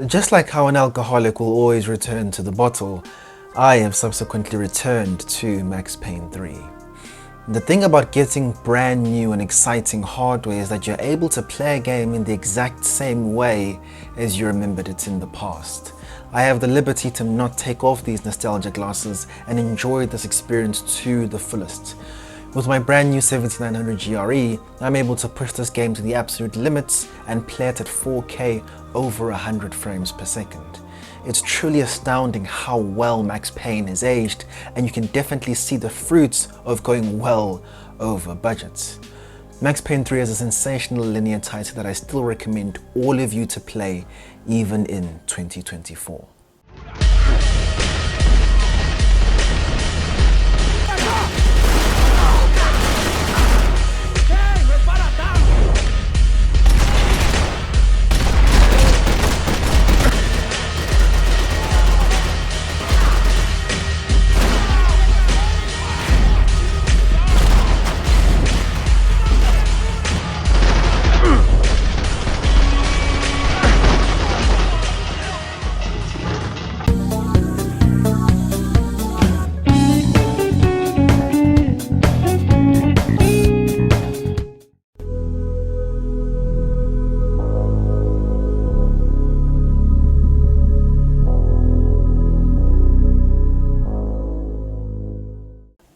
Just like how an alcoholic will always return to the bottle, I have subsequently returned to Max Payne 3. The thing about getting brand new and exciting hardware is that you're able to play a game in the exact same way as you remembered it in the past. I have the liberty to not take off these nostalgia glasses and enjoy this experience to the fullest. With my brand new 7900 GRE, I'm able to push this game to the absolute limits and play it at 4K over 100 frames per second. It's truly astounding how well Max Payne has aged, and you can definitely see the fruits of going well over budget. Max Payne 3 is a sensational linear title that I still recommend all of you to play, even in 2024.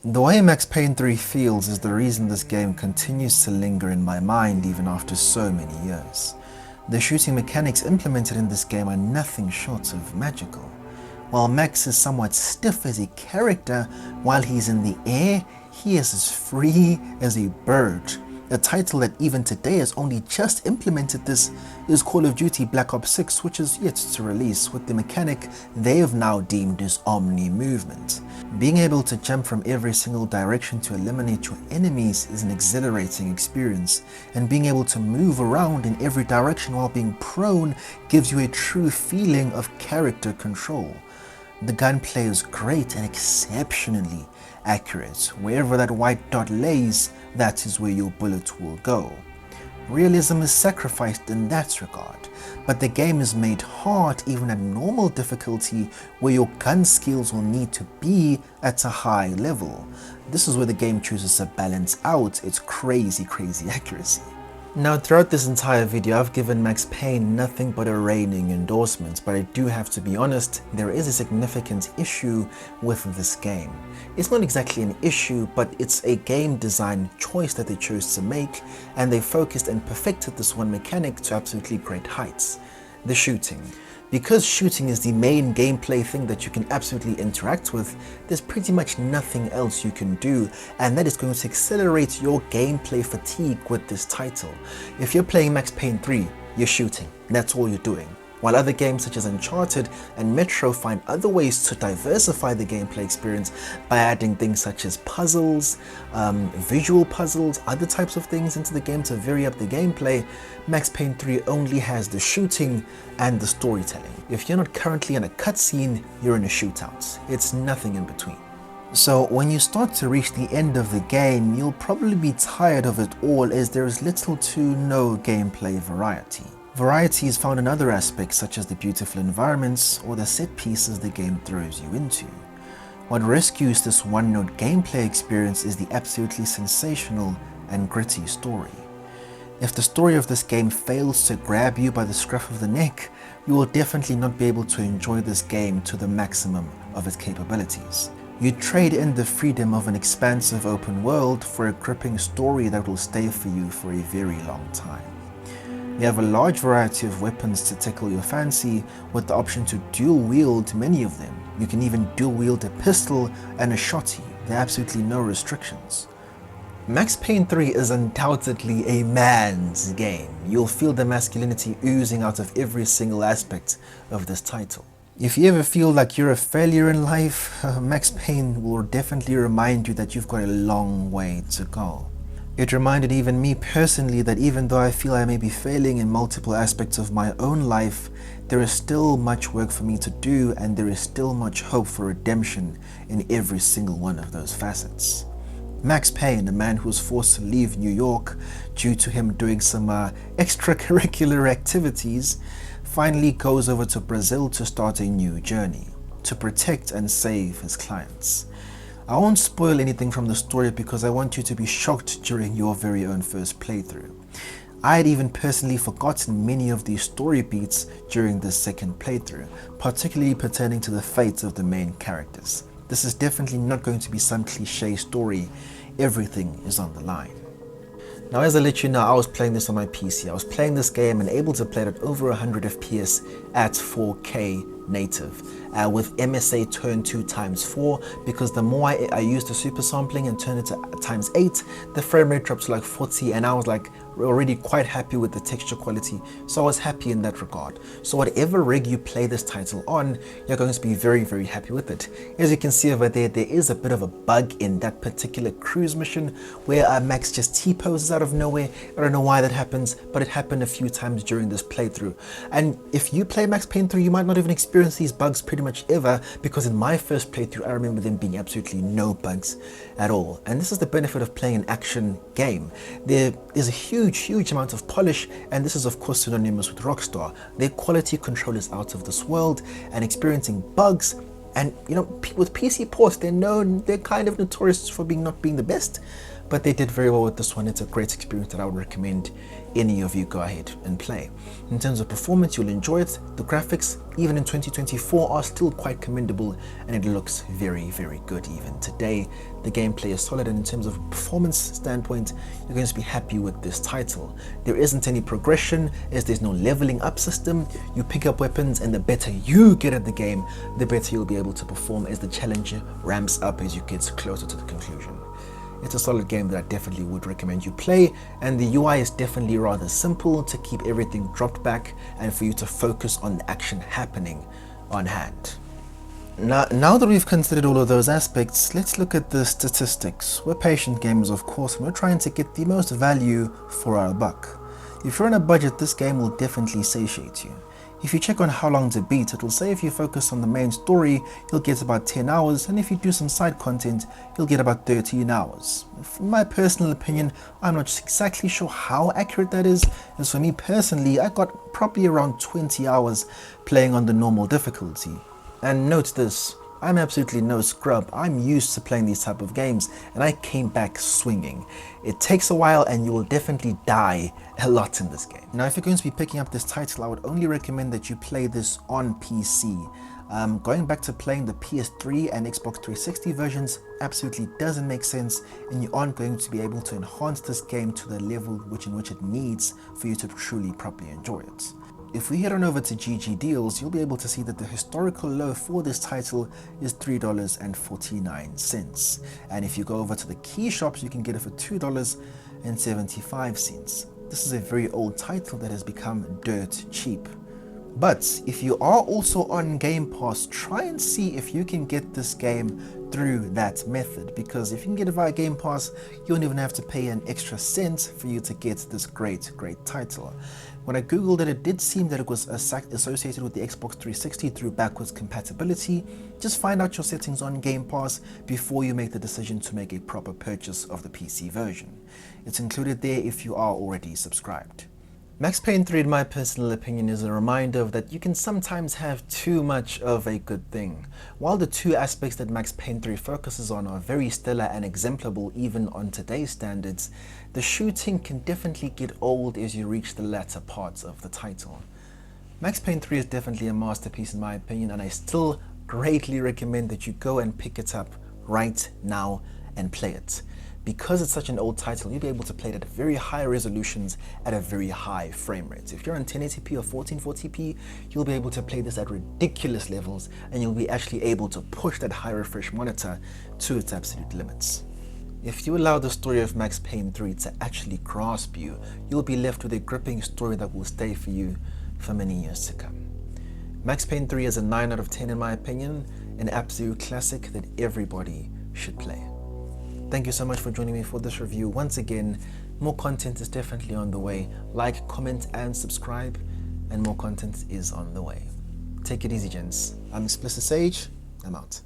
The way Max Payne 3 feels is the reason this game continues to linger in my mind even after so many years. The shooting mechanics implemented in this game are nothing short of magical. While Max is somewhat stiff as a character, while he's in the air, he is as free as a bird. A title that even today has only just implemented this is Call of Duty Black Ops 6, which is yet to release, with the mechanic they have now deemed as omni-movement. Being able to jump from every single direction to eliminate your enemies is an exhilarating experience, and being able to move around in every direction while being prone gives you a true feeling of character control. The gunplay is great and exceptionally accurate. Wherever that white dot lays, that is where your bullet will go. Realism is sacrificed in that regard, but the game is made hard even at normal difficulty, where your gun skills will need to be at a high level. This is where the game chooses to balance out its crazy accuracy. Now, throughout this entire video, I've given Max Payne nothing but a reigning endorsement, but I do have to be honest, there is a significant issue with this game. It's not exactly an issue, but it's a game design choice that they chose to make, and they focused and perfected this one mechanic to absolutely great heights: the shooting. Because shooting is the main gameplay thing that you can absolutely interact with, there's pretty much nothing else you can do, and that is going to accelerate your gameplay fatigue with this title. If you're playing Max Payne 3, you're shooting, that's all you're doing. While other games such as Uncharted and Metro find other ways to diversify the gameplay experience by adding things such as puzzles, visual puzzles, other types of things into the game to vary up the gameplay, Max Payne 3 only has the shooting and the storytelling. If you're not currently in a cutscene, you're in a shootout. It's nothing in between. So when you start to reach the end of the game, you'll probably be tired of it all, as there is little to no gameplay variety. Variety is found in other aspects such as the beautiful environments or the set pieces the game throws you into. What rescues this one-note gameplay experience is the absolutely sensational and gritty story. If the story of this game fails to grab you by the scruff of the neck, you will definitely not be able to enjoy this game to the maximum of its capabilities. You trade in the freedom of an expansive open world for a gripping story that will stay for you for a very long time. You have a large variety of weapons to tickle your fancy, with the option to dual wield many of them. You can even dual wield a pistol and a shotty. There are absolutely no restrictions. Max Payne 3 is undoubtedly a man's game. You'll feel the masculinity oozing out of every single aspect of this title. If you ever feel like you're a failure in life, Max Payne will definitely remind you that you've got a long way to go. It reminded even me personally that even though I feel I may be failing in multiple aspects of my own life, there is still much work for me to do, and there is still much hope for redemption in every single one of those facets. Max Payne, a man who was forced to leave New York due to him doing some extracurricular activities, finally goes over to Brazil to start a new journey, to protect and save his clients. I won't spoil anything from the story because I want you to be shocked during your very own first playthrough. I had even personally forgotten many of these story beats during this second playthrough, particularly pertaining to the fate of the main characters. This is definitely not going to be some cliche story. Everything is on the line. Now, as I let you know, I was playing this on my PC. I was playing this game and able to play it at over 100 FPS at 4K native with MSA turned to ×4, because the more I used the super sampling and turned it to ×8, the frame rate dropped to like 40, and I was like already quite happy with the texture quality, so I was happy in that regard. So whatever rig you play this title on, you're going to be very, very happy with it. As you can see over there, there is a bit of a bug in that particular cruise mission where Max just T-poses out of nowhere. I don't know why that happens, but it happened a few times during this playthrough. And if you play Max Payne 3, you might not even experience these bugs pretty much ever, because in my first playthrough, I remember them being absolutely no bugs at all. And this is the benefit of playing an action game. There is a huge amount of polish, and this is of course synonymous with Rockstar. Their quality control is out of this world, and experiencing bugs, and you know, with PC ports, they're kind of notorious for not being the best, but they did very well with this one. It's a great experience that I would recommend any of you go ahead and play. In terms of performance, you'll enjoy it. The graphics, even in 2024, are still quite commendable, and it looks very, very good even today. The gameplay is solid, and in terms of performance standpoint, you're going to be happy with this title. There isn't any progression, as there's no leveling up system. You pick up weapons, and the better you get at the game, the better you'll be able to perform as the challenge ramps up as you get closer to the conclusion. It's a solid game that I definitely would recommend you play, and the UI is definitely rather simple to keep everything dropped back and for you to focus on the action happening on hand. Now that we've considered all of those aspects, let's look at the statistics. We're patient gamers, of course, and we're trying to get the most value for our buck. If you're on a budget, this game will definitely satiate you. If you check on how long to beat, it will say if you focus on the main story, you'll get about 10 hours, and if you do some side content, you'll get about 13 hours. In my personal opinion, I'm not exactly sure how accurate that is, as for me personally, I got probably around 20 hours playing on the normal difficulty. And note this, I'm absolutely no scrub. I'm used to playing these type of games, and I came back swinging. It takes a while, and you will definitely die a lot in this game. Now, if you're going to be picking up this title, I would only recommend that you play this on PC. Going back to playing the PS3 and Xbox 360 versions absolutely doesn't make sense, and you aren't going to be able to enhance this game to the level in which it needs for you to truly properly enjoy it. If we head on over to GG Deals, you'll be able to see that the historical low for this title is $3.49. And if you go over to the key shops, you can get it for $2.75. This is a very old title that has become dirt cheap. But if you are also on Game Pass, try and see if you can get this game through that method, because if you can get it via Game Pass, you don't even have to pay an extra cent for you to get this great title. When I googled it, it did seem that it was associated with the Xbox 360 through backwards compatibility. Just find out your settings on Game Pass before you make the decision to make a proper purchase of the PC version. It's included there if you are already subscribed. Max Payne 3, in my personal opinion, is a reminder of that you can sometimes have too much of a good thing. While the two aspects that Max Payne 3 focuses on are very stellar and exemplable even on today's standards, the shooting can definitely get old as you reach the latter parts of the title. Max Payne 3 is definitely a masterpiece in my opinion, and I still greatly recommend that you go and pick it up right now and play it. Because it's such an old title, you'll be able to play it at very high resolutions at a very high frame rate. If you're on 1080p or 1440p, you'll be able to play this at ridiculous levels, and you'll be actually able to push that high refresh monitor to its absolute limits. If you allow the story of Max Payne 3 to actually grasp you, you'll be left with a gripping story that will stay for you for many years to come. Max Payne 3 is a 9 out of 10 in my opinion, an absolute classic that everybody should play. Thank you so much for joining me for this review. Once again, more content is definitely on the way. Like, comment, and subscribe, and more content is on the way. Take it easy, gents. I'm Explicit Sage. I'm out.